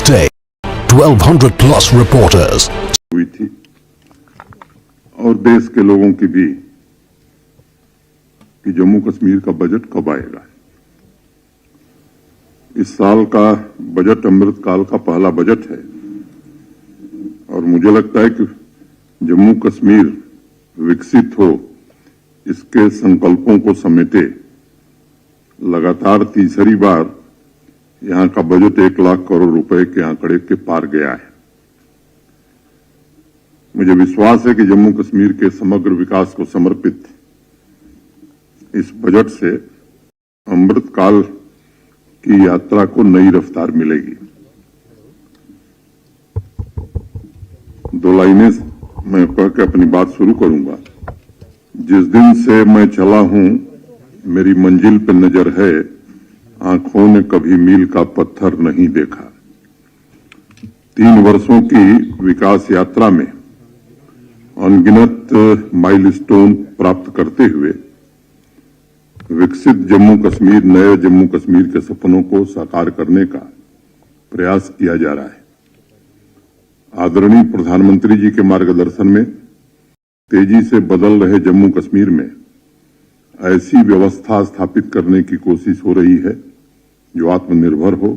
day, 1200 plus reporters. हुई थी और देश के लोगों की भी कि जम्मू कश्मीर का बजट कब आएगा। इस साल का बजट अमृतकाल का पहला बजट है और मुझे लगता है कि जम्मू कश्मीर विकसित हो, इसके संकल्पों को समेटे लगातार तीसरी बार यहां का बजट 1 लाख करोड़ रुपए के आंकड़े के पार गया है। मुझे विश्वास है कि जम्मू कश्मीर के समग्र विकास को समर्पित इस बजट से अमृतकाल की यात्रा को नई रफ्तार मिलेगी। 2 लाइनें मैं कह के अपनी बात शुरू करूंगा। जिस दिन से मैं चला हूं, मेरी मंजिल पे नजर है, आंखों ने कभी मील का पत्थर नहीं देखा। 3 वर्षों की विकास यात्रा में अनगिनत माइलस्टोन प्राप्त करते हुए विकसित जम्मू कश्मीर, नए जम्मू कश्मीर के सपनों को साकार करने का प्रयास किया जा रहा है। आदरणीय प्रधानमंत्री जी के मार्गदर्शन में तेजी से बदल रहे जम्मू कश्मीर में ऐसी व्यवस्था स्थापित करने की कोशिश हो रही है जो आत्मनिर्भर हो,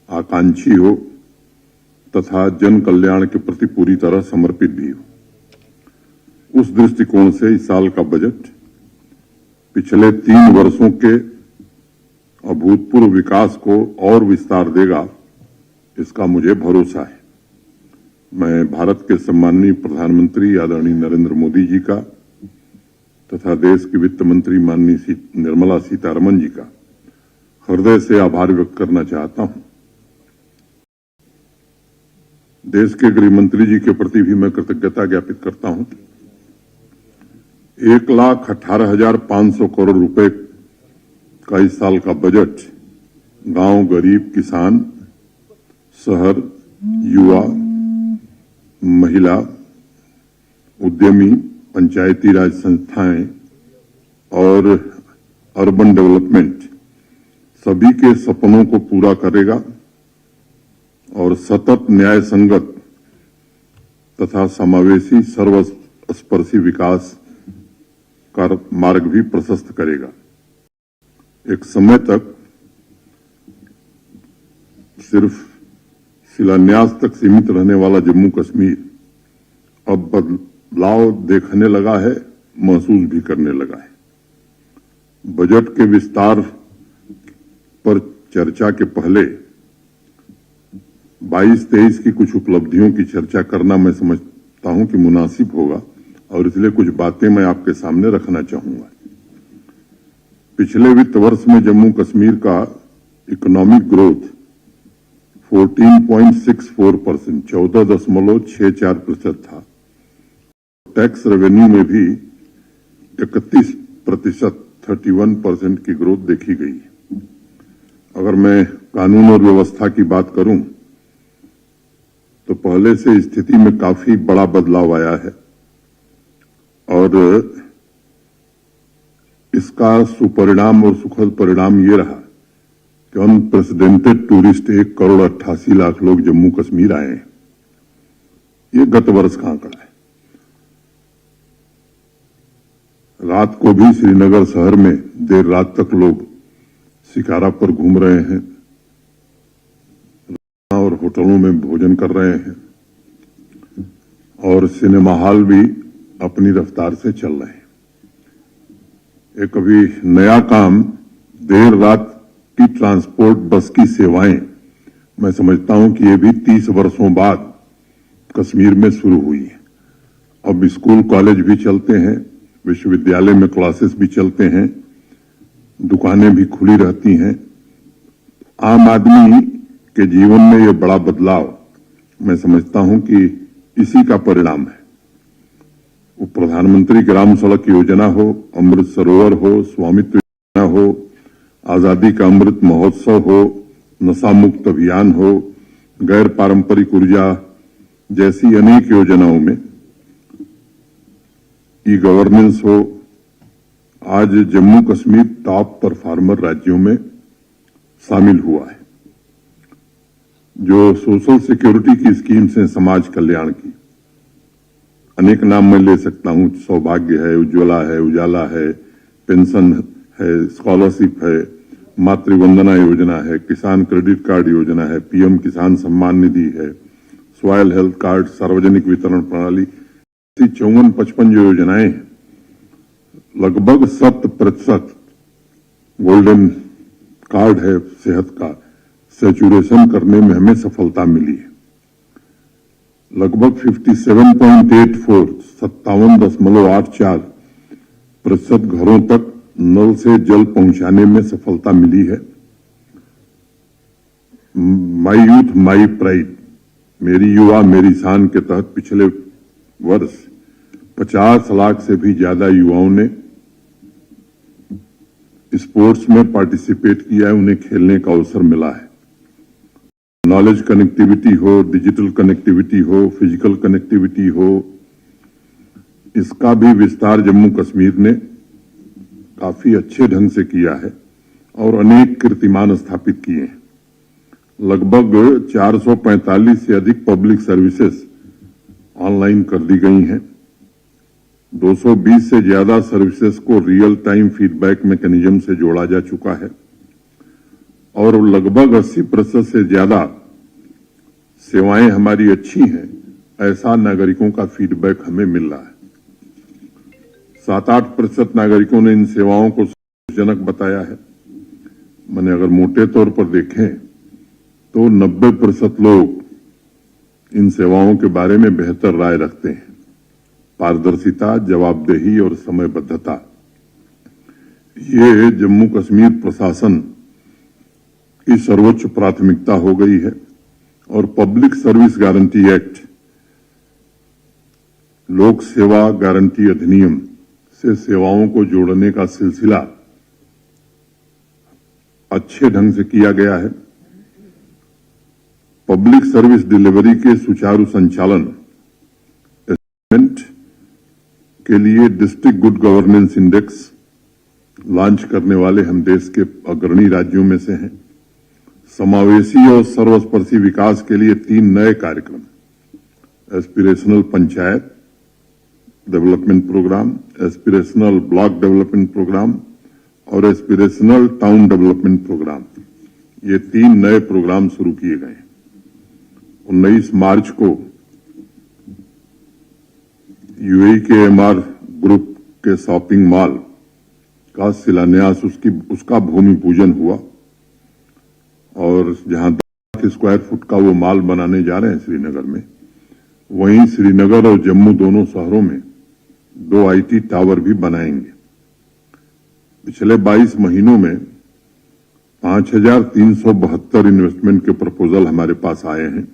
आकांक्षी हो तथा जन कल्याण के प्रति पूरी तरह समर्पित भी हो। उस दृष्टिकोण से इस साल का बजट पिछले 3 वर्षों के अभूतपूर्व विकास को और विस्तार देगा, इसका मुझे भरोसा है। मैं भारत के सम्माननीय प्रधानमंत्री आदरणीय नरेंद्र मोदी जी का तथा देश की वित्त मंत्री माननीय निर्मला सीतारमण जी का हृदय से आभार व्यक्त करना चाहता हूं। देश के गृह मंत्री जी के प्रति भी मैं कृतज्ञता ज्ञापित करता हूं। 1,18,500 करोड़ रुपए का इस साल का बजट गांव, गरीब, किसान, शहर, युवा, महिला, उद्यमी, पंचायती राज संस्थाएं और अर्बन डेवलपमेंट सभी के सपनों को पूरा करेगा और सतत न्याय संगत तथा समावेशी सर्वस्पर्शी विकास का मार्ग भी प्रशस्त करेगा। एक समय तक सिर्फ शिलान्यास तक सीमित रहने वाला जम्मू कश्मीर अब बदलाव देखने लगा है, महसूस भी करने लगा है। बजट के विस्तार पर चर्चा के पहले 22-23 की कुछ उपलब्धियों की चर्चा करना मैं समझता हूं कि मुनासिब होगा और इसलिए कुछ बातें मैं आपके सामने रखना चाहूंगा। पिछले वित्त वर्ष में जम्मू कश्मीर का इकोनॉमिक ग्रोथ 14.64%, 14.64% था। टैक्स रेवेन्यू में भी 31%, 31% की ग्रोथ देखी गई। अगर मैं कानून और व्यवस्था की बात करूं तो पहले से स्थिति में काफी बड़ा बदलाव आया है और इसका सुपरिणाम और सुखद परिणाम ये रहा कि अनप्रेसिडेंटेड टूरिस्ट 1,88,00,000 लोग जम्मू कश्मीर आए हैं। ये गत वर्ष का आंकड़ा है। रात को भी श्रीनगर शहर में देर रात तक लोग शिकारा पर घूम रहे हैं और होटलों में भोजन कर रहे हैं और सिनेमा हॉल भी अपनी रफ्तार से चल रहे हैं। एक अभी नया काम देर रात की ट्रांसपोर्ट बस की सेवाएं, मैं समझता हूं कि ये भी 30 वर्षों बाद कश्मीर में शुरू हुई है। अब स्कूल कॉलेज भी चलते हैं, विश्वविद्यालय में क्लासेस भी चलते हैं, दुकानें भी खुली रहती हैं। आम आदमी के जीवन में ये बड़ा बदलाव मैं समझता हूं कि इसी का परिणाम है। वो प्रधानमंत्री ग्राम सड़क योजना हो, अमृत सरोवर हो, स्वामित्व योजना हो, आजादी का अमृत महोत्सव हो, नशा मुक्त अभियान हो, गैर पारंपरिक ऊर्जा जैसी अनेक योजनाओं में ई गवर्नेंस हो। आज जम्मू कश्मीर टॉप परफॉर्मर राज्यों में शामिल हुआ है। जो सोशल सिक्योरिटी की स्कीम्स हैं समाज कल्याण की, अनेक नाम मैं ले सकता हूं, सौभाग्य है, उज्ज्वला है, उजाला है, पेंशन है, स्कॉलरशिप है, मातृवंदना योजना है, किसान क्रेडिट कार्ड योजना है, पीएम किसान सम्मान निधि है, सॉयल हेल्थ कार्ड, सार्वजनिक वितरण प्रणाली, 54-55 जो योजनाएं हैं, लगभग 100% गोल्डन कार्ड है सेहत का, सैचुरेशन करने में हमें सफलता मिली है। लगभग 57.84 57.84% घरों तक नल से जल पहुंचाने में सफलता मिली है। माई यूथ माई प्राइड, मेरी युवा मेरी शान के तहत पिछले वर्ष 50 लाख से भी ज्यादा युवाओं ने स्पोर्ट्स में पार्टिसिपेट किया है, उन्हें खेलने का अवसर मिला है। नॉलेज कनेक्टिविटी हो, डिजिटल कनेक्टिविटी हो, फिजिकल कनेक्टिविटी हो, इसका भी विस्तार जम्मू कश्मीर ने काफी अच्छे ढंग से किया है और अनेक कीर्तिमान स्थापित किए हैं। लगभग 445 से अधिक पब्लिक सर्विसेज ऑनलाइन कर दी गई हैं। 220 से ज्यादा सर्विसेज को रियल टाइम फीडबैक मैकेनिज्म से जोड़ा जा चुका है और लगभग 80% से ज्यादा सेवाएं हमारी अच्छी हैं, ऐसा नागरिकों का फीडबैक हमें मिल रहा है। 7-8% नागरिकों ने इन सेवाओं को सुविधाजनक बताया है। मैंने अगर मोटे तौर पर देखें तो 90% लोग इन सेवाओं के बारे में बेहतर राय रखते हैं। पारदर्शिता, जवाबदेही और समयबद्धता, ये जम्मू कश्मीर प्रशासन की सर्वोच्च प्राथमिकता हो गई है और पब्लिक सर्विस गारंटी एक्ट, लोक सेवा गारंटी अधिनियम से सेवाओं को जोड़ने का सिलसिला अच्छे ढंग से किया गया है। पब्लिक सर्विस डिलीवरी के सुचारू संचालन के लिए district good governance index launch करने वाले हम देश के अग्रणी राज्यों में से हैं। समावेशी और सर्वस्पर्शी विकास के लिए 3 नए कार्यक्रम, aspirational panchayat development programme, aspirational block development programme और एस्पिरेशनल टाउन डेवलपमेंट प्रोग्राम, ये 3 नए प्रोग्राम शुरू किए गए। 19 मार्च को यूएई के एमआर ग्रुप के शॉपिंग मॉल का शिलान्यास, उसका भूमि पूजन हुआ और जहां 10 स्क्वायर फुट का वो मॉल बनाने जा रहे हैं श्रीनगर में, वहीं श्रीनगर और जम्मू दोनों शहरों में 2 आईटी टावर भी बनाएंगे। पिछले 22 महीनों में 5372 इन्वेस्टमेंट के प्रपोजल हमारे पास आए हैं।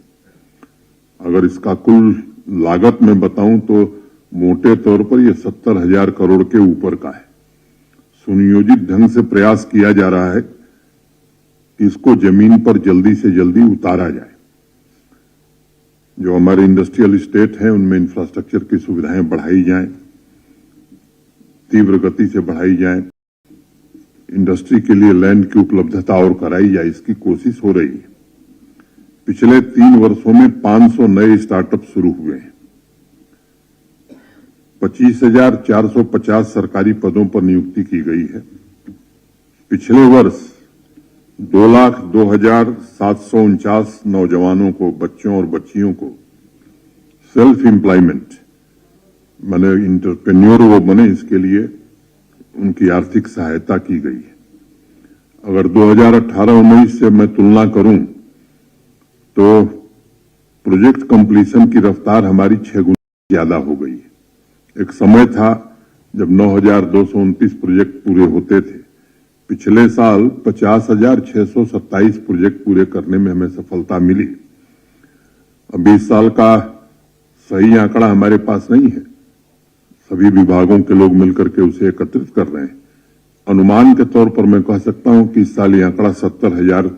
अगर इसका कुल लागत में बताऊं तो मोटे तौर पर यह 70,000 करोड़ के ऊपर का है। सुनियोजित ढंग से प्रयास किया जा रहा है कि इसको जमीन पर जल्दी से जल्दी उतारा जाए। जो हमारे इंडस्ट्रियल स्टेट हैं उनमें इंफ्रास्ट्रक्चर की सुविधाएं बढ़ाई जाएं, तीव्र गति से बढ़ाई जाएं, इंडस्ट्री के लिए लैंड की उपलब्धता और कराई जाए, इसकी कोशिश हो रही है। पिछले 3 वर्षों में 500 नए स्टार्टअप शुरू हुए हैं। 25,450 सरकारी पदों पर नियुक्ति की गई है। पिछले वर्ष 2,02,749 नौजवानों को, बच्चों और बच्चियों को सेल्फ एम्प्लॉयमेंट, माने इंटरप्रेन्योर वो बने, इसके लिए उनकी आर्थिक सहायता की गई है। अगर 2018-19 से मैं तुलना करूं तो प्रोजेक्ट कंप्लीशन की रफ्तार हमारी 6 गुना ज्यादा हो गई है। एक समय था जब 9,229 प्रोजेक्ट पूरे होते थे। पिछले साल 50,627 प्रोजेक्ट पूरे करने में हमें सफलता मिली। अब 20 साल का सही आंकड़ा हमारे पास नहीं है, सभी विभागों के लोग मिलकर के उसे एकत्रित कर रहे हैं। अनुमान के तौर पर मैं कह सकता हूं कि इस साल ये आंकड़ा 70,000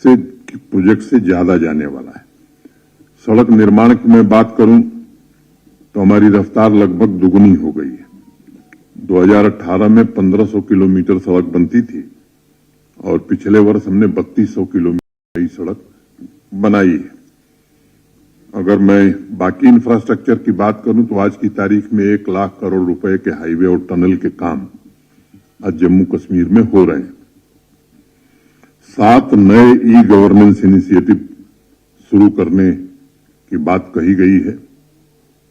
से प्रोजेक्ट से ज्यादा जाने वाला है। सड़क निर्माण की मैं बात करूं तो हमारी रफ्तार लगभग दुगुनी हो गई है। 2018 में 1500 किलोमीटर सड़क बनती थी और पिछले वर्ष हमने 3200 किलोमीटर नई सड़क बनाई है। अगर मैं बाकी इंफ्रास्ट्रक्चर की बात करूं तो आज की तारीख में 1 लाख करोड़ रुपए के हाईवे और टनल के काम आज जम्मू कश्मीर में हो रहे हैं। 7 नए ई गवर्नेंस इनिशिएटिव शुरू करने की बात कही गई है।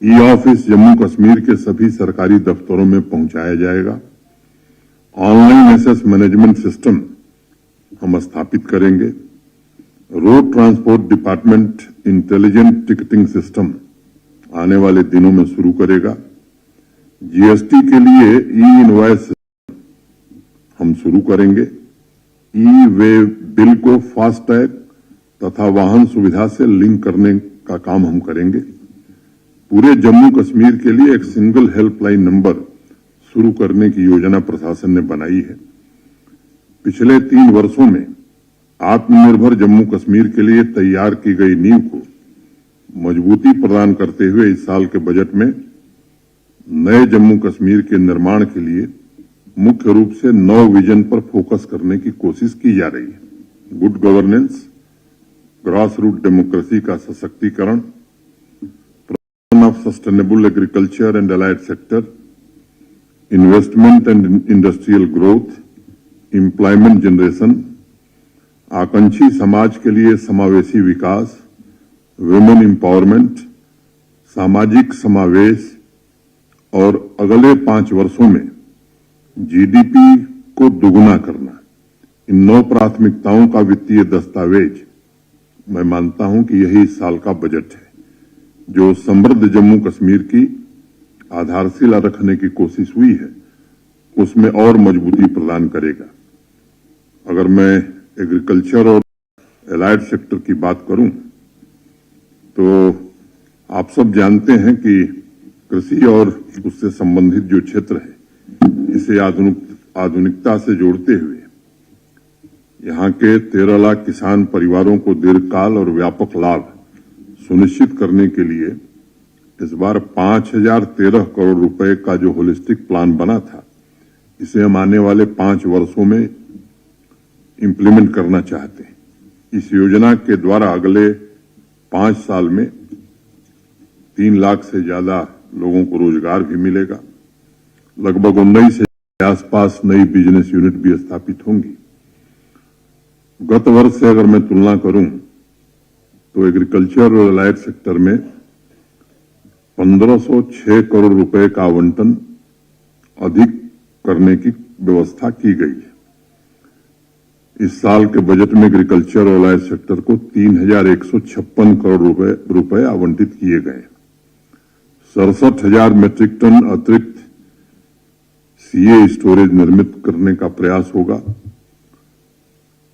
ई ऑफिस जम्मू कश्मीर के सभी सरकारी दफ्तरों में पहुंचाया जाएगा। ऑनलाइन एसेस मैनेजमेंट सिस्टम हम स्थापित करेंगे। Road transport department intelligent ticketing system आने वाले दिनों में शुरू करेगा। जीएसटी के लिए ई इनवॉइस सिस्टम हम शुरू करेंगे। ई वे बिल को फास्टैग तथा वाहन सुविधा से लिंक करने का काम हम करेंगे। पूरे जम्मू कश्मीर के लिए एक सिंगल हेल्पलाइन नंबर शुरू करने की योजना प्रशासन ने बनाई है। पिछले 3 वर्षों में आत्मनिर्भर जम्मू कश्मीर के लिए तैयार की गई नींव को मजबूती प्रदान करते हुए इस साल के बजट में नए जम्मू कश्मीर के निर्माण के लिए मुख्य रूप से 9 विजन पर फोकस करने की कोशिश की जा रही है। Good governance, grass root democracy का सशक्तिकरण, promotion of sustainable agriculture and allied sector, investment and industrial growth, employment generation, आकांक्षी समाज के लिए समावेशी विकास, वुमेन एम्पावरमेंट, सामाजिक समावेश और अगले 5 वर्षों में जीडीपी को दुगुना करना, इन 9 प्राथमिकताओं का वित्तीय दस्तावेज मैं मानता हूं कि यही इस साल का बजट है, जो समृद्ध जम्मू कश्मीर की आधारशिला रखने की कोशिश हुई है, उसमें और मजबूती प्रदान करेगा। अगर मैं एग्रीकल्चर और एलाइड सेक्टर की बात करूं तो आप सब जानते हैं कि कृषि और उससे संबंधित जो क्षेत्र है, इसे आधुनिकता से जोड़ते हुए यहां के 13 लाख किसान परिवारों को दीर्घकाल और व्यापक लाभ सुनिश्चित करने के लिए इस बार 5013 करोड़ रुपए का जो होलिस्टिक प्लान बना था, इसे हम आने वाले 5 वर्षों में इंप्लीमेंट करना चाहते हैं। इस योजना के द्वारा अगले 5 साल में 3 लाख से ज्यादा लोगों को रोजगार भी मिलेगा। लगभग 19 के आसपास नई बिजनेस यूनिट भी स्थापित होंगी। गत वर्ष से अगर मैं तुलना करूं तो एग्रीकल्चर और अलाइड सेक्टर में 1506 करोड़ रुपए का आवंटन अधिक करने की व्यवस्था की गई है। इस साल के बजट में एग्रीकल्चर और अलाइड सेक्टर को 3156 करोड़ रुपए आवंटित किए गए। 67,000 मीट्रिक टन अतिरिक्त सीए स्टोरेज निर्मित करने का प्रयास होगा।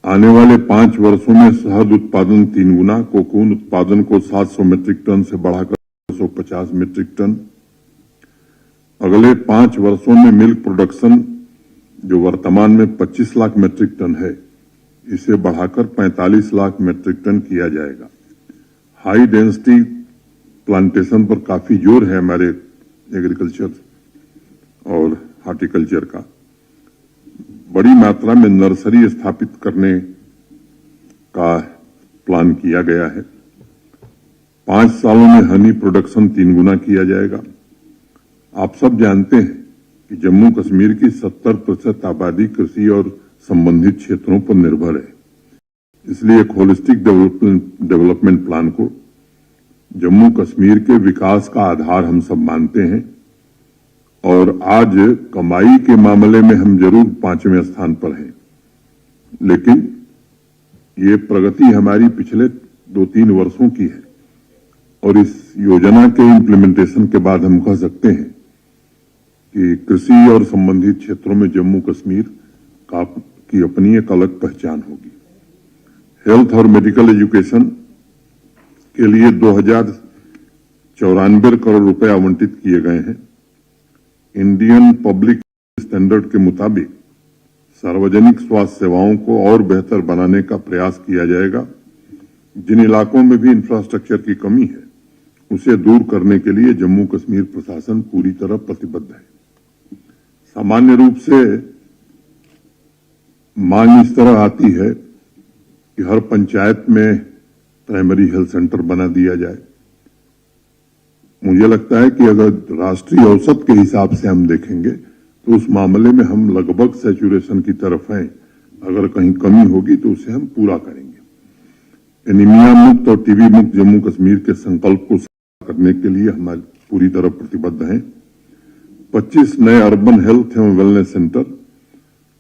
आने वाले 5 वर्षों में शहद उत्पादन 3 गुना, कोकून उत्पादन को 700 मीट्रिक टन से बढ़ाकर 250 मीट्रिक टन। अगले 5 वर्षों में मिल्क प्रोडक्शन, जो वर्तमान में 25 लाख मीट्रिक टन है, इसे बढ़ाकर 45 लाख मीट्रिक टन किया जाएगा। हाई डेंसिटी प्लांटेशन पर काफी जोर है हमारे एग्रीकल्चर और हॉर्टिकल्चर का। बड़ी मात्रा में नर्सरी स्थापित करने का प्लान किया गया है। 5 सालों में हनी प्रोडक्शन 3 गुना किया जाएगा। आप सब जानते हैं कि जम्मू कश्मीर की 70% आबादी कृषि और संबंधित क्षेत्रों पर निर्भर है। इसलिए एक होलिस्टिक डेवलपमेंट प्लान को जम्मू कश्मीर के विकास का आधार हम सब मानते हैं। और आज कमाई के मामले में हम जरूर 5वें स्थान पर हैं, लेकिन ये प्रगति हमारी पिछले 2-3 वर्षों की है। और इस योजना के इम्प्लीमेंटेशन के बाद हम कह सकते हैं कि कृषि और संबंधित क्षेत्रों में जम्मू कश्मीर की अपनी एक अलग पहचान होगी। हेल्थ और मेडिकल एजुकेशन के लिए 2094 करोड़ रुपए आवंटित किए गए हैं। इंडियन पब्लिक स्टैंडर्ड के मुताबिक सार्वजनिक स्वास्थ्य सेवाओं को और बेहतर बनाने का प्रयास किया जाएगा। जिन इलाकों में भी इंफ्रास्ट्रक्चर की कमी है, उसे दूर करने के लिए जम्मू कश्मीर प्रशासन पूरी तरह प्रतिबद्ध है। सामान्य रूप से मांग इस तरह आती है कि हर पंचायत में प्राइमरी हेल्थ सेंटर बना दिया जाए। मुझे लगता है कि अगर राष्ट्रीय औसत के हिसाब से हम देखेंगे तो उस मामले में हम लगभग सैचुरेशन की तरफ हैं। अगर कहीं कमी होगी तो उसे हम पूरा करेंगे। एनीमिया मुक्त और टीबी मुक्त जम्मू कश्मीर के संकल्प को साकार करने के लिए हमारी पूरी तरह प्रतिबद्ध हैं। 25 नए अर्बन हेल्थ एवं वेलनेस सेंटर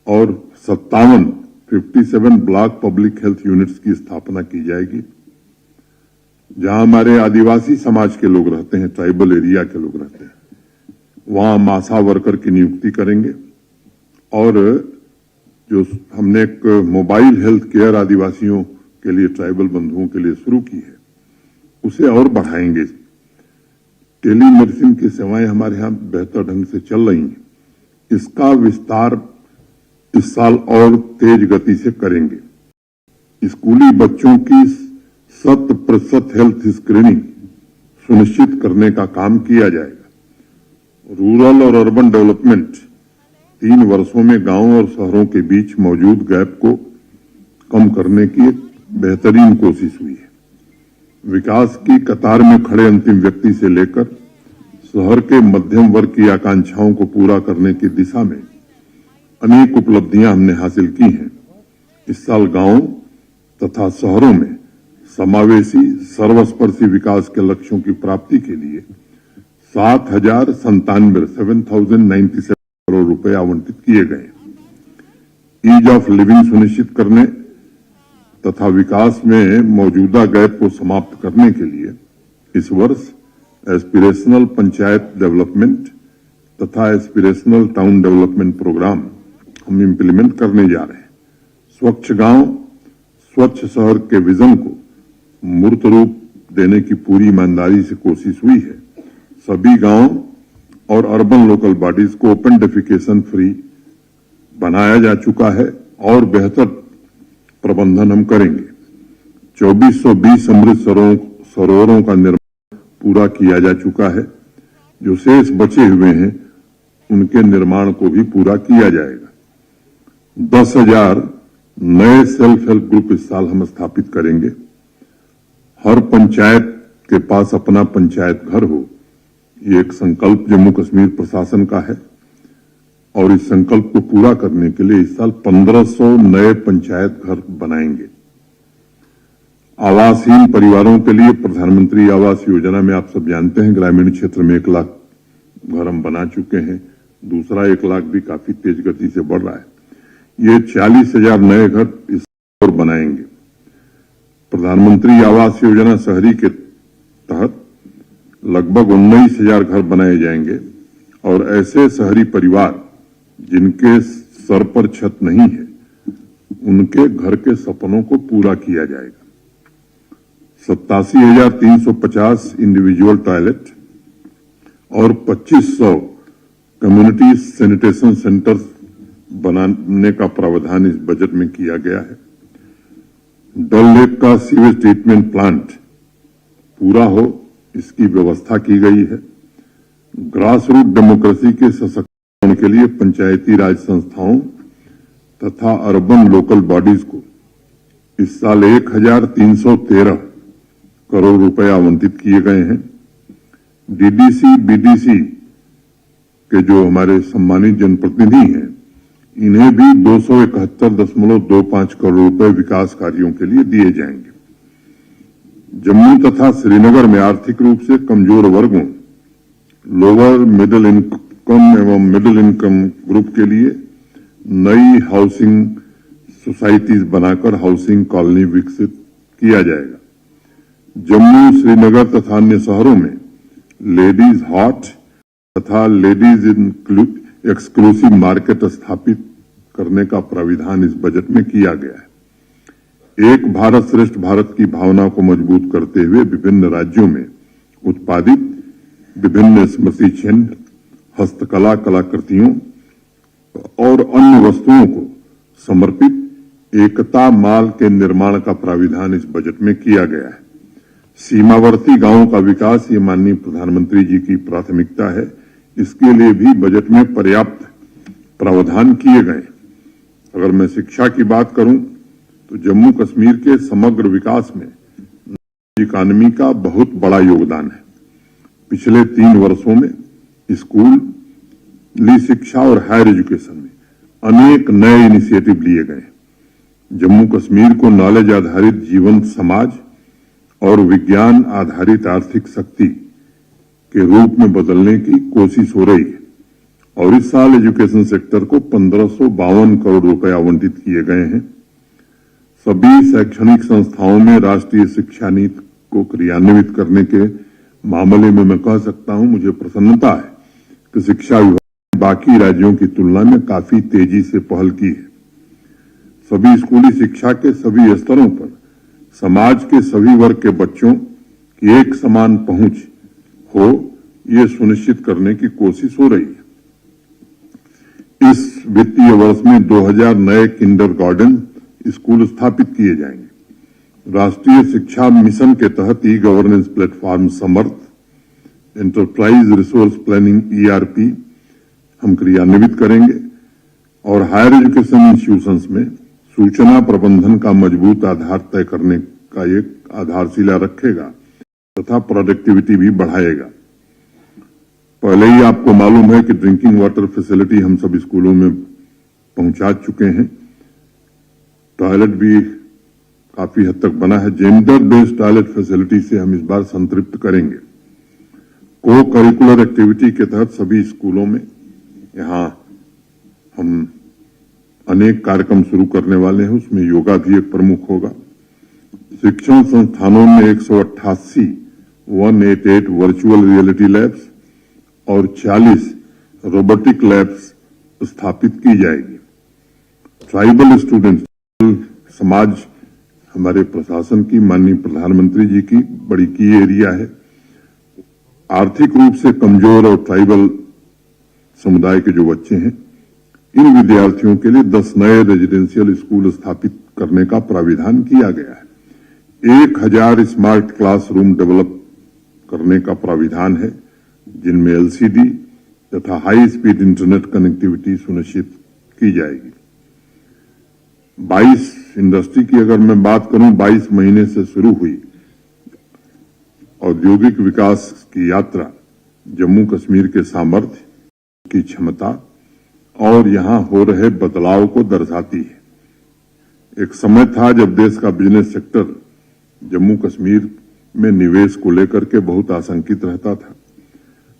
और 57 ब्लॉक पब्लिक हेल्थ यूनिट्स की स्थापना की जाएगी। जहां हमारे आदिवासी समाज के लोग रहते हैं, ट्राइबल एरिया के लोग रहते हैं, वहां हम आशा वर्कर की नियुक्ति करेंगे और जो हमने एक मोबाइल हेल्थ केयर आदिवासियों के लिए, ट्राइबल बंधुओं के लिए शुरू की है, उसे और बढ़ाएंगे। टेली मेडिसिन की सेवाएं हमारे यहां बेहतर ढंग से चल रही हैं, इसका विस्तार इस साल और तेज गति से करेंगे। स्कूली बच्चों की 100% हेल्थ स्क्रीनिंग सुनिश्चित करने का काम किया जाएगा। रूरल और अर्बन डेवलपमेंट 3 वर्षों में गांवों और शहरों के बीच मौजूद गैप को कम करने की एक बेहतरीन कोशिश हुई है। विकास की कतार में खड़े अंतिम व्यक्ति से लेकर शहर के मध्यम वर्ग की आकांक्षाओं को पूरा करने की दिशा में अनेक उपलब्धियां हमने हासिल की हैं। इस साल गांवों तथा शहरों में समावेशी सर्वस्पर्शी विकास के लक्ष्यों की प्राप्ति के लिए 7,097 करोड़ रुपए आवंटित किए गए। ईज ऑफ लिविंग सुनिश्चित करने तथा विकास में मौजूदा गैप को समाप्त करने के लिए इस वर्ष एस्पिरेशनल पंचायत डेवलपमेंट तथा एस्पिरेशनल टाउन डेवलपमेंट प्रोग्राम हम इंप्लीमेंट करने जा रहे हैं। स्वच्छ गांव, स्वच्छ शहर के विजन को मूर्त रूप देने की पूरी ईमानदारी से कोशिश हुई है। सभी गांव और अर्बन लोकल बॉडीज को ओपन डेफिकेशन फ्री बनाया जा चुका है और बेहतर प्रबंधन हम करेंगे। 2420 अमृत सरोवरों का निर्माण पूरा किया जा चुका है। जो शेष बचे हुए हैं उनके निर्माण को भी पूरा किया जाएगा। 10,000 नए सेल्फ हेल्प ग्रुप इस साल हम स्थापित करेंगे। हर पंचायत के पास अपना पंचायत घर हो, ये एक संकल्प जम्मू कश्मीर प्रशासन का है और इस संकल्प को पूरा करने के लिए इस साल 1500 नए पंचायत घर बनाएंगे। आवासहीन परिवारों के लिए प्रधानमंत्री आवास योजना में आप सब जानते हैं ग्रामीण क्षेत्र में 1 लाख घर हम बना चुके हैं। दूसरा 1 लाख भी काफी तेज गति से बढ़ रहा है। ये 40,000 नए घर इस और बनाएंगे। प्रधानमंत्री आवास योजना शहरी के तहत लगभग 19,000 घर बनाए जाएंगे और ऐसे शहरी परिवार जिनके सर पर छत नहीं है उनके घर के सपनों को पूरा किया जाएगा। 87,350 इंडिविजुअल टॉयलेट और 2,500 कम्युनिटी सैनिटेशन सेंटर्स बनाने का प्रावधान इस बजट में किया गया है। डल लेक का सीवेज ट्रीटमेंट प्लांट पूरा हो, इसकी व्यवस्था की गई है। ग्रास रूट डेमोक्रेसी के सशक्तिकरण के लिए पंचायती राज संस्थाओं तथा अर्बन लोकल बॉडीज को इस साल 1,313 करोड़ रुपए आवंटित किए गए हैं। डीडीसी, बीडीसी के जो हमारे सम्मानित जनप्रतिनिधि हैं, इन्हें भी 271.25 करोड़ रुपए विकास कार्यों के लिए दिए जाएंगे। जम्मू तथा श्रीनगर में आर्थिक रूप से कमजोर वर्गों, लोअर मिडिल इनकम एवं मिडिल इनकम ग्रुप के लिए नई हाउसिंग सोसाइटीज बनाकर हाउसिंग कॉलोनी विकसित किया जाएगा। जम्मू, श्रीनगर तथा अन्य शहरों में लेडीज हॉट तथा लेडीज एक्सक्लूसिव मार्केट स्थापित करने का प्राविधान इस बजट में किया गया है। एक भारत श्रेष्ठ भारत की भावना को मजबूत करते हुए विभिन्न राज्यों में उत्पादित विभिन्न स्मृति चिन्ह, हस्तकला कलाकृतियों और अन्य वस्तुओं को समर्पित एकता माल के निर्माण का प्राविधान इस बजट में किया गया है। सीमावर्ती गांवों का विकास ये माननीय प्रधानमंत्री जी की प्राथमिकता है। इसके लिए भी बजट में पर्याप्त प्रावधान किए गए। अगर मैं शिक्षा की बात करूं तो जम्मू कश्मीर के समग्र विकास में इकॉनमी का बहुत बड़ा योगदान है। पिछले 3 वर्षों में स्कूली शिक्षा और हायर एजुकेशन में अनेक नए इनिशिएटिव लिए गए। जम्मू कश्मीर को नॉलेज आधारित जीवंत समाज और विज्ञान आधारित आर्थिक शक्ति के रूप में बदलने की कोशिश हो रही है और इस साल एजुकेशन सेक्टर को 1552 करोड़ रुपए आवंटित किए गए हैं। सभी शैक्षणिक संस्थाओं में राष्ट्रीय शिक्षा नीति को क्रियान्वित करने के मामले में मैं कह सकता हूं, मुझे प्रसन्नता है कि शिक्षा विभाग ने बाकी राज्यों की तुलना में काफी तेजी से पहल की है। सभी स्कूली शिक्षा के सभी स्तरों पर समाज के सभी वर्ग के बच्चों की एक समान पहुंच हो, ये सुनिश्चित करने की कोशिश हो रही है। इस वित्तीय वर्ष में 2000 नए किंडरगार्टन स्कूल स्थापित किए जाएंगे। राष्ट्रीय शिक्षा मिशन के तहत ई गवर्नेंस प्लेटफॉर्म समर्थ, एंटरप्राइज रिसोर्स प्लानिंग ERP हम क्रियान्वित करेंगे और हायर एजुकेशन इंस्टीट्यूशंस में सूचना प्रबंधन का मजबूत आधार तय करने का एक आधारशिला रखेगा तथा प्रोडक्टिविटी भी बढ़ाएगा। पहले ही आपको मालूम है कि ड्रिंकिंग वाटर फैसिलिटी हम सब स्कूलों में पहुंचा चुके हैं। टॉयलेट भी काफी हद तक बना है। जेंडर बेस्ड टॉयलेट फैसिलिटी से हम इस बार संतृप्त करेंगे। को करिकुलर एक्टिविटी के तहत सभी स्कूलों में यहां हम अनेक कार्यक्रम शुरू करने वाले हैं, उसमें योगा भी एक प्रमुख होगा। शिक्षण संस्थानों में 188 वर्चुअल रियलिटी लैब्स और 40 रोबोटिक लैब्स स्थापित की जाएगी। ट्राइबल स्टूडेंट्स समाज हमारे प्रशासन की, माननीय प्रधानमंत्री जी की बड़ी की एरिया है। आर्थिक रूप से कमजोर और ट्राइबल समुदाय के जो बच्चे हैं, इन विद्यार्थियों के लिए 10 नए रेजिडेंशियल स्कूल स्थापित करने का प्राविधान किया गया है। 1000 स्मार्ट क्लासरूम डेवलप करने का प्राविधान है, जिनमें LCD तथा हाई स्पीड इंटरनेट कनेक्टिविटी सुनिश्चित की जाएगी। 22 इंडस्ट्री की अगर मैं बात करूं, 22 महीने से शुरू हुई औद्योगिक विकास की यात्रा जम्मू कश्मीर के सामर्थ्य की क्षमता और यहां हो रहे बदलाव को दर्शाती है। एक समय था जब देश का बिजनेस सेक्टर जम्मू कश्मीर में निवेश को लेकर के बहुत आशंकित रहता था,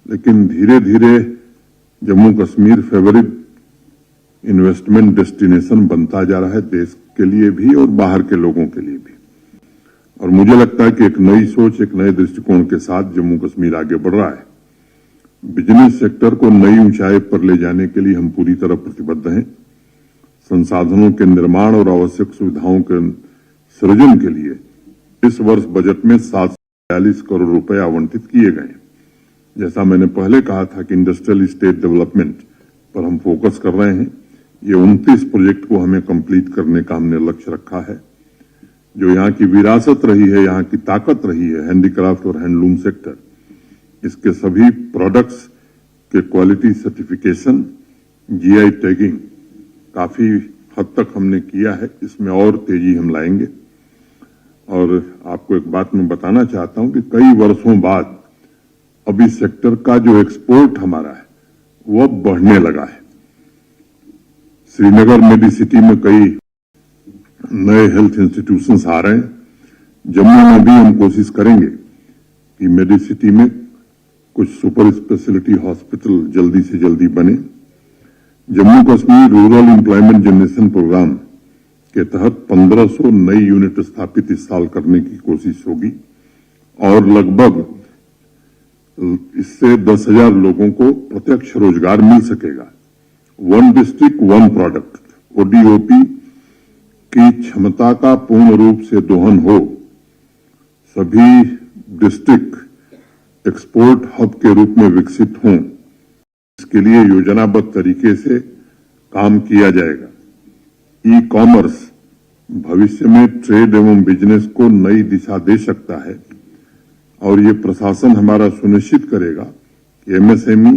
लेकिन धीरे धीरे Jammu Kashmir favourite investment destination बनता जा रहा है, देश के लिए भी और बाहर के लोगों के लिए भी। और मुझे लगता है कि एक नई सोच, एक नए दृष्टिकोण के साथ जम्मू कश्मीर आगे बढ़ रहा है। बिजनेस सेक्टर को नई ऊंचाई पर ले जाने के लिए हम पूरी तरह प्रतिबद्ध हैं। संसाधनों के निर्माण और आवश्यक सुविधाओं के सृजन के लिए इस वर्ष बजट में 740 करोड़ रुपए आवंटित किए गए। जैसा मैंने पहले कहा था कि इंडस्ट्रियल स्टेट डेवलपमेंट पर हम फोकस कर रहे हैं। ये 29 प्रोजेक्ट को हमें कंप्लीट करने का हमने लक्ष्य रखा है। जो यहाँ की विरासत रही है, यहाँ की ताकत रही है, हैंडीक्राफ्ट और हैंडलूम सेक्टर, इसके सभी प्रोडक्ट्स के क्वालिटी सर्टिफिकेशन, GI टैगिंग काफी हद तक हमने किया है। इसमें और तेजी हम लाएंगे। और आपको एक बात मैं बताना चाहता हूं कि कई वर्षों बाद अब इस सेक्टर का जो एक्सपोर्ट हमारा है वो अब बढ़ने लगा है। श्रीनगर मेडिसिटी में कई नए हेल्थ इंस्टीट्यूशंस आ रहे हैं। जम्मू में भी हम कोशिश करेंगे कि मेडिसिटी में कुछ सुपर स्पेशलिटी हॉस्पिटल जल्दी से जल्दी बने। Jammu Kashmir rural employment generation programme के तहत 1500 नई यूनिट स्थापित इस साल करने की कोशिश होगी और लगभग इससे 10,000 लोगों को प्रत्यक्ष रोजगार मिल सकेगा। 1 डिस्ट्रिक्ट 1 प्रोडक्ट ODOP की क्षमता का पूर्ण रूप से दोहन हो, सभी डिस्ट्रिक्ट एक्सपोर्ट हब के रूप में विकसित हों, इसके लिए योजनाबद्ध तरीके से काम किया जाएगा। ई-कॉमर्स भविष्य में ट्रेड एवं बिजनेस को नई दिशा दे सकता है और ये प्रशासन हमारा सुनिश्चित करेगा कि MSME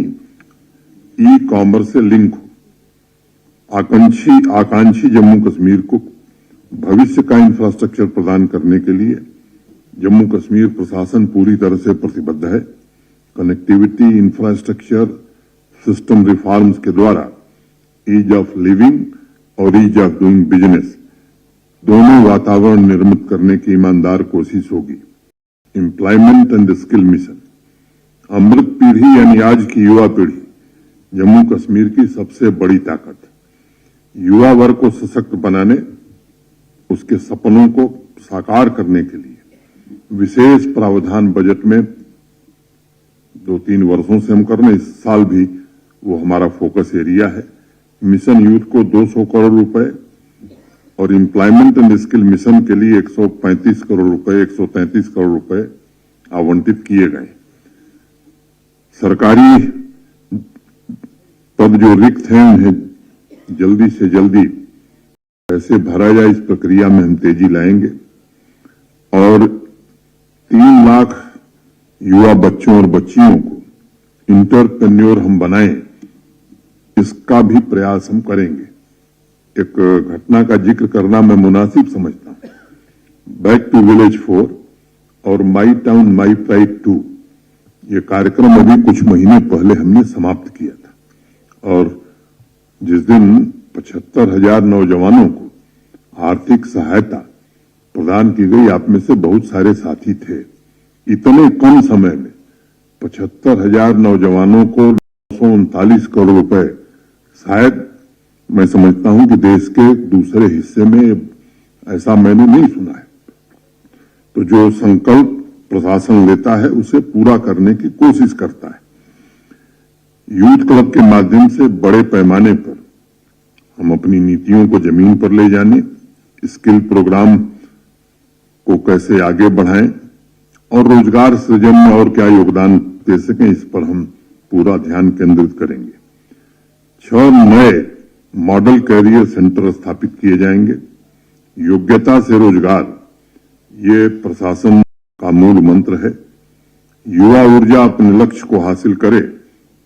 ई-कॉमर्स से लिंक हो। आकांक्षी जम्मू कश्मीर को भविष्य का इंफ्रास्ट्रक्चर प्रदान करने के लिए जम्मू कश्मीर प्रशासन पूरी तरह से प्रतिबद्ध है। कनेक्टिविटी, इंफ्रास्ट्रक्चर, सिस्टम रिफॉर्म्स के द्वारा ईज ऑफ लिविंग और ईज ऑफ डूइंग बिजनेस दोनों वातावरण निर्मित करने की ईमानदार कोशिश होगी। एम्प्लॉयमेंट एंड स्किल मिशन, अमृत पीढ़ी यानी आज की युवा पीढ़ी जम्मू कश्मीर की सबसे बड़ी ताकत। युवा वर्ग को सशक्त बनाने, उसके सपनों को साकार करने के लिए विशेष प्रावधान बजट में 2-3 वर्षों से हम कर रहे हैं, इस साल भी वो हमारा फोकस एरिया है। मिशन यूथ को 200 करोड़ रुपए और एम्प्लॉयमेंट एंड स्किल मिशन के लिए 135 करोड़ रुपए, 133 करोड़ रुपए आवंटित किए गए। सरकारी पद जो रिक्त हैं उन्हें जल्दी से जल्दी कैसे भरा जाए, इस प्रक्रिया में हम तेजी लाएंगे और 3 लाख युवा बच्चों और बच्चियों को इंटरप्रेन्योर हम बनाएं, इसका भी प्रयास हम करेंगे। एक घटना का जिक्र करना मैं मुनासिब समझता हूं। बैक टू विलेज 4 और माई टाउन माई प्राइड 2 ये कार्यक्रम अभी कुछ महीने पहले हमने समाप्त किया था और जिस दिन 75,000 नौजवानों को आर्थिक सहायता प्रदान की गई, आप में से बहुत सारे साथी थे। इतने कम समय में 75,000 नौजवानों को 939 करोड़ रुपए, शायद मैं समझता हूं कि देश के दूसरे हिस्से में ऐसा मैंने नहीं सुना है। तो जो संकल्प प्रशासन लेता है उसे पूरा करने की कोशिश करता है। यूथ क्लब के माध्यम से बड़े पैमाने पर हम अपनी नीतियों को जमीन पर ले जाने, स्किल प्रोग्राम को कैसे आगे बढ़ाएं और रोजगार सृजन में और क्या योगदान दे सकें, इस पर हम पूरा ध्यान केंद्रित करेंगे। 6 नए मॉडल कैरियर सेंटर स्थापित किए जाएंगे। योग्यता से रोजगार, ये प्रशासन का मूल मंत्र है। युवा ऊर्जा अपने लक्ष्य को हासिल करे,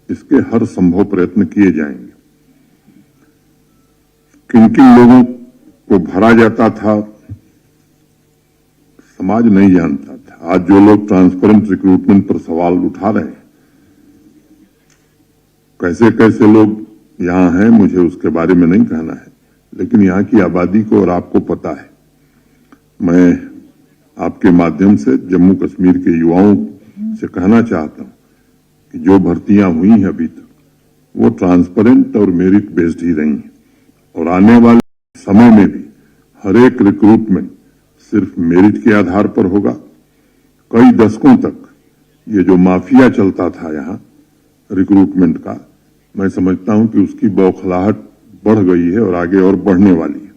इसके हर संभव प्रयत्न किए जाएंगे। किन किन लोगों को भरा जाता था समाज नहीं जानता था। आज जो लोग ट्रांसपेरेंट रिक्रूटमेंट पर सवाल उठा रहे हैं, कैसे कैसे लोग यहां हैं मुझे उसके बारे में नहीं कहना है, लेकिन यहां की आबादी को और आपको पता है। मैं आपके माध्यम से जम्मू कश्मीर के युवाओं से कहना चाहता हूं कि जो भर्तियां हुई हैं अभी तक वो ट्रांसपेरेंट और मेरिट बेस्ड ही रही हैं और आने वाले समय में भी हर एक रिक्रूटमेंट सिर्फ मेरिट के आधार पर होगा। कई दशकों तक ये जो माफिया चलता था यहां रिक्रूटमेंट का, मैं समझता हूं कि उसकी बौखलाहट बढ़ गई है और आगे और बढ़ने वाली है।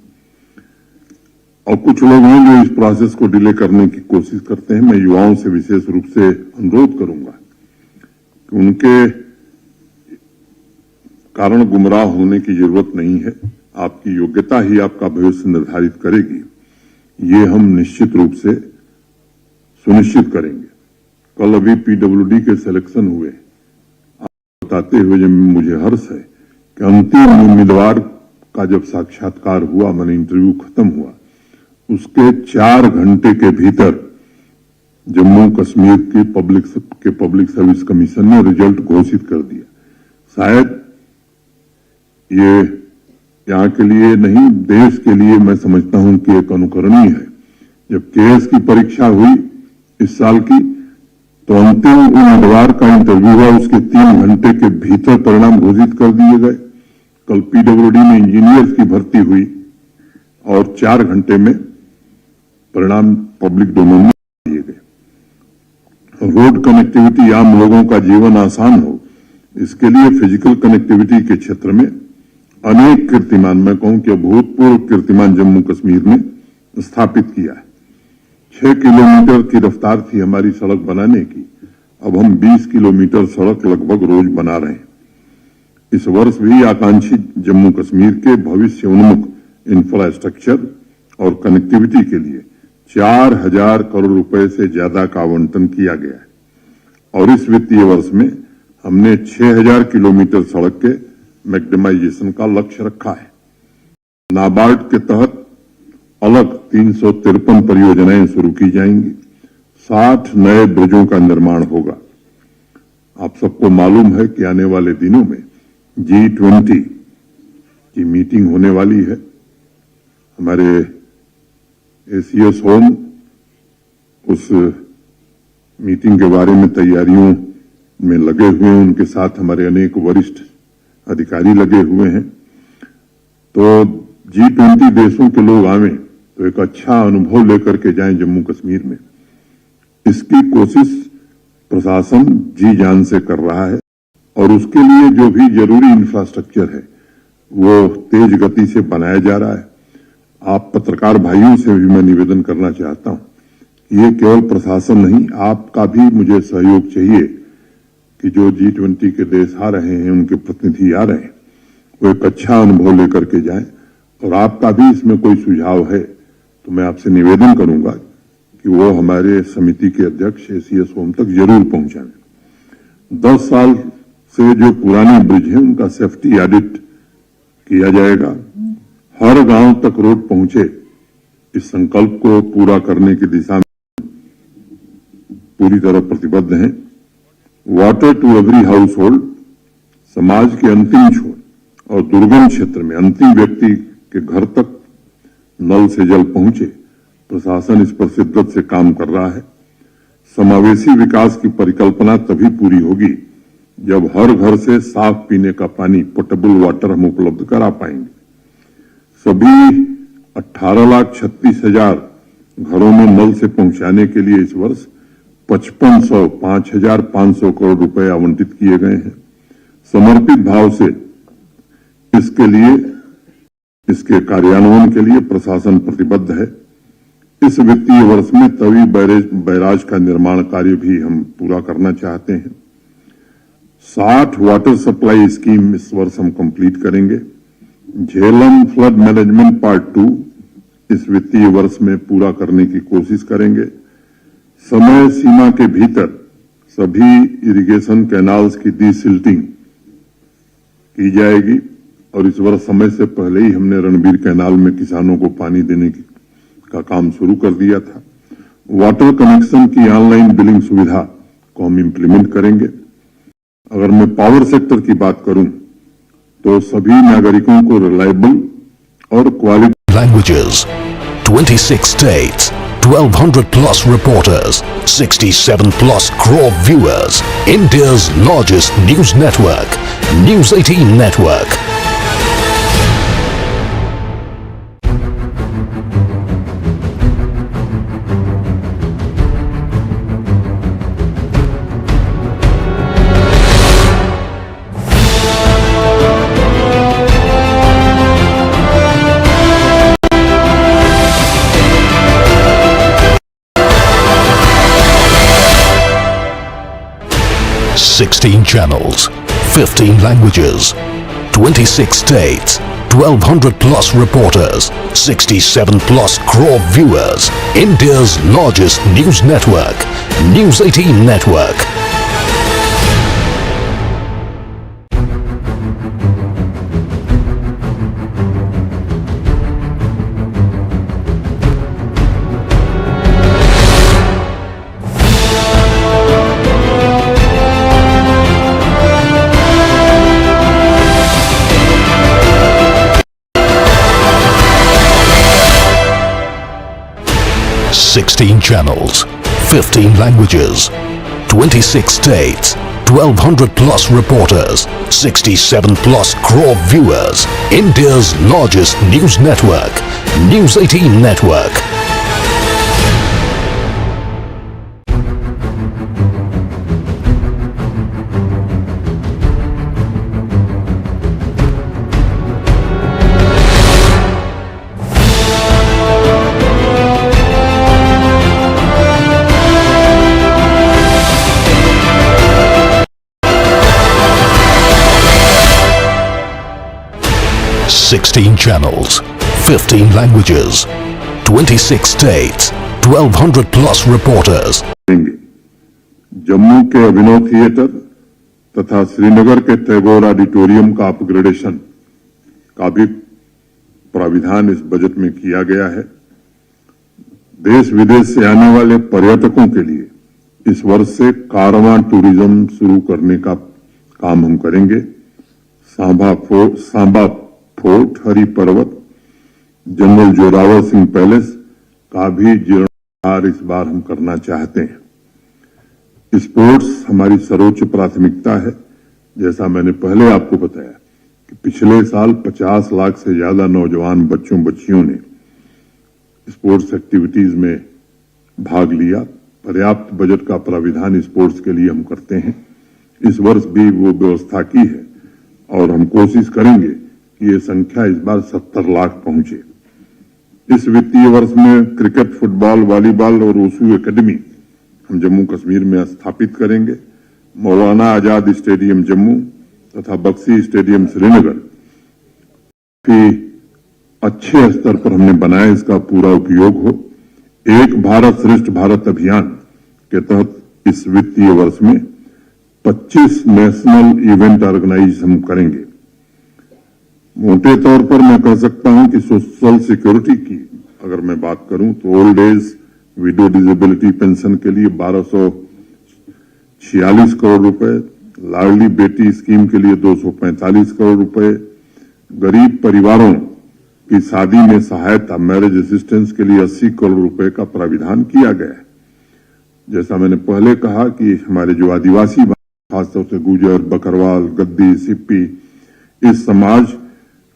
और कुछ लोग हैं जो इस प्रोसेस को डिले करने की कोशिश करते हैं। मैं युवाओं से विशेष रूप से अनुरोध करूंगा कि उनके कारण गुमराह होने की जरूरत नहीं है। आपकी योग्यता ही आपका भविष्य निर्धारित करेगी, ये हम निश्चित रूप से सुनिश्चित करेंगे। कल अभी पीडब्ल्यूडी के सिलेक्शन हुए, बताते हुए जब मुझे हर्ष है कि अंतिम उम्मीदवार का जब साक्षात्कार हुआ, मैंने इंटरव्यू खत्म हुआ, उसके 4 घंटे के भीतर जम्मू कश्मीर की पब्लिक सर्विस कमीशन ने रिजल्ट घोषित कर दिया। शायद ये यहां के लिए नहीं, देश के लिए मैं समझता हूं कि एक अनुकरणीय है। जब केएस की परीक्षा हुई इस साल की, तो अंतिम उम्मीदवार का इंटरव्यू हुआ, उसके 3 घंटे के भीतर परिणाम घोषित कर दिए गए। कल पीडब्ल्यूडी में इंजीनियर्स की भर्ती हुई और 4 घंटे में परिणाम पब्लिक डोमेन में दिए गए। रोड कनेक्टिविटी, आम लोगों का जीवन आसान हो, इसके लिए फिजिकल कनेक्टिविटी के क्षेत्र में अनेक कीर्तिमान, मैं कहूं कि अभूतपूर्व कीर्तिमान जम्मू कश्मीर ने स्थापित किया है। 6 किलोमीटर की रफ्तार थी हमारी सड़क बनाने की, अब हम 20 किलोमीटर सड़क लगभग रोज बना रहे हैं। इस वर्ष भी आकांक्षी जम्मू कश्मीर के भविष्य उन्मुख इंफ्रास्ट्रक्चर और कनेक्टिविटी के लिए 4,000 करोड़ रुपए से ज्यादा का आवंटन किया गया है और इस वित्तीय वर्ष में हमने 6,000 किलोमीटर सड़क के मैग्नेमाइजेशन का लक्ष्य रखा है। नाबार्ड के तहत अलग 353 परियोजनाएं शुरू की जाएंगी। 60 नए ब्रिजों का निर्माण होगा। आप सबको मालूम है कि आने वाले दिनों में G20 की मीटिंग होने वाली है। हमारे एसीएस होम उस मीटिंग के बारे में तैयारियों में लगे हुए हैं। उनके साथ हमारे अनेक वरिष्ठ अधिकारी लगे हुए हैं। तो G20 देशों के लोग आवें तो एक अच्छा अनुभव लेकर के जाएं जम्मू कश्मीर में। इसकी कोशिश प्रशासन जी जान से कर रहा है और उसके लिए जो भी जरूरी इंफ्रास्ट्रक्चर है वो तेज गति से बनाया जा रहा है। आप पत्रकार भाइयों से भी मैं निवेदन करना चाहता हूं कि ये केवल प्रशासन नहीं, आपका भी मुझे सहयोग चाहिए कि जो G20 के देश आ रहे हैं, उनके प्रतिनिधि आ रहे हैं, वो एक अच्छा अनुभव लेकर के जाएं। और आपका भी इसमें कोई सुझाव है तो मैं आपसे निवेदन करूंगा कि वो हमारे समिति के अध्यक्ष एसीएस होम तक जरूर पहुंचाएं। 10 साल से जो पुराने ब्रिज हैं उनका सेफ्टी ऑडिट किया जाएगा। हर गांव तक रोड पहुंचे, इस संकल्प को पूरा करने की दिशा में पूरी तरह प्रतिबद्ध हैं। Water to every household, समाज के अंतिम छोर और दुर्गम क्षेत्र में अंतिम व्यक्ति के घर तक नल से जल पहुंचे, प्रशासन इस पर शिद्दत से काम कर रहा है। समावेशी विकास की परिकल्पना तभी पूरी होगी जब हर घर से साफ पीने का पानी, पोर्टेबल वाटर हम उपलब्ध करा पाएंगे। सभी 18,36,000 घरों में नल से पहुंचाने के लिए इस वर्ष 5,500 करोड़ रुपए आवंटित किए गए हैं। समर्पित भाव से इसके कार्यान्वयन के लिए प्रशासन प्रतिबद्ध है। इस वित्तीय वर्ष में तवी बैराज का निर्माण कार्य भी हम पूरा करना चाहते हैं। 60 वाटर सप्लाई स्कीम इस वर्ष हम कंप्लीट करेंगे। झेलम फ्लड मैनेजमेंट पार्ट 2 इस वित्तीय वर्ष में पूरा करने की कोशिश करेंगे। समय सीमा के भीतर सभी इरिगेशन कैनाल्स की डीसिल्टिंग की जाएगी और इस वर्ष समय से पहले ही हमने रणबीर कैनाल में किसानों को पानी देने का काम शुरू कर दिया था। वाटर कनेक्शन की ऑनलाइन बिलिंग सुविधा को हम इंप्लीमेंट करेंगे। अगर मैं पावर सेक्टर की बात करूं तो सभी नागरिकों को रिलायबल और quality Languages, 26 states, 1,200 plus reporters, 67 plus crore viewers. India's largest news network, News 18 Network. Sixteen channels, 15 languages, 26 states, 1,200 plus reporters, 67 plus crore viewers. India's largest news network, News 18 Network. Sixteen channels, 15 languages, 26 states, 1,200 plus reporters, 67 plus crore viewers. India's largest news network, News 18 Network. Sixteen channels, 15 languages, 26 states, 1,200 plus reporters. Jammu के अभिनव theatre तथा श्रीनगर के Tagore auditorium का upgradation का भी प्राविधान इस budget में किया गया है। देश विदेश से आने वाले पर्यटकों के लिए इस वर्ष से कारवां टूरिज्म शुरू करने का काम हम करेंगे। सांबा फोर्ट, हरि पर्वत, जनरल जोरावर सिंह पैलेस का भी जीर्णोद्धार इस बार हम करना चाहते हैं। स्पोर्ट्स हमारी सर्वोच्च प्राथमिकता है। जैसा मैंने पहले आपको बताया कि पिछले साल 50 लाख से ज्यादा नौजवान बच्चों बच्चियों ने स्पोर्ट्स एक्टिविटीज में भाग लिया। पर्याप्त बजट का प्राविधान स्पोर्ट्स के लिए हम करते हैं। इस वर्ष भी वो व्यवस्था की है और हम कोशिश करेंगे कि ये संख्या इस बार 70 लाख पहुंचे। इस वित्तीय वर्ष में क्रिकेट, फुटबॉल, वॉलीबॉल और वुशु एकेडमी हम जम्मू कश्मीर में स्थापित करेंगे। मौलाना आजाद स्टेडियम जम्मू तथा बक्सी स्टेडियम श्रीनगर की अच्छे स्तर पर हमने बनाया, इसका पूरा उपयोग हो। एक भारत श्रेष्ठ भारत अभियान के तहत इस वित्तीय वर्ष में 25 नेशनल इवेंट ऑर्गेनाइज हम करेंगे। मोटे तौर पर मैं कह सकता हूं कि सोशल सिक्योरिटी की अगर मैं बात करूं तो old age window disability pension के लिए 1246 करोड़ रुपए, लाडली बेटी स्कीम के लिए 245 करोड़ रुपए, गरीब परिवारों की शादी में सहायता मैरिज असिस्टेंस के लिए 80 करोड़ रुपए का प्राविधान किया गया है। जैसा मैंने पहले कहा कि हमारे जो आदिवासी खासतौर से गुजर, बकरवाल, गद्दी, सिप्पी, इस समाज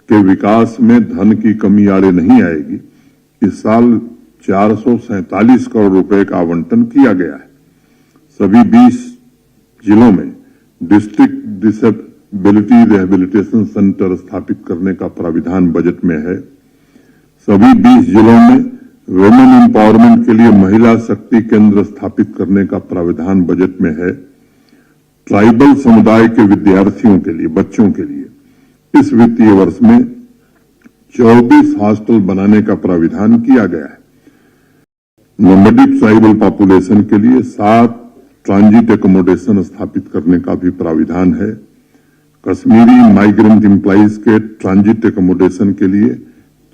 के विकास में धन की कमी आड़े नहीं आएगी। इस साल 447 करोड़ रुपए का आवंटन किया गया है। सभी 20 जिलों में डिस्ट्रिक्ट डिसेबिलिटी रिहेबिलिटेशन सेंटर स्थापित करने का प्राविधान बजट में है। सभी 20 जिलों में वुमेन एम्पावरमेंट के लिए महिला शक्ति केंद्र स्थापित करने का प्राविधान बजट में है। ट्राइबल समुदाय के विद्यार्थियों के लिए, बच्चों के लिए इस वित्तीय वर्ष में 24 हॉस्टल बनाने का प्राविधान किया गया है। नोमैडिक ट्राइबल पॉपुलेशन के लिए 7 ट्रांजिट एकोमोडेशन स्थापित करने का भी प्राविधान है। कश्मीरी माइग्रेंट एम्प्लॉइज के ट्रांजिट एकोमोडेशन के लिए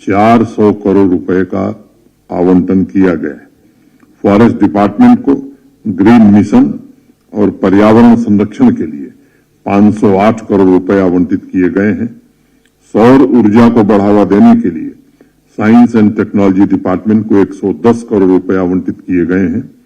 400 करोड़ रुपए का आवंटन किया गया है। फॉरेस्ट डिपार्टमेंट को ग्रीन मिशन और पर्यावरण संरक्षण के लिए 508 करोड़ रुपए आवंटित किए गए हैं। सौर ऊर्जा को बढ़ावा देने के लिए साइंस एंड टेक्नोलॉजी डिपार्टमेंट को 110 करोड़ रुपए आवंटित किए गए हैं।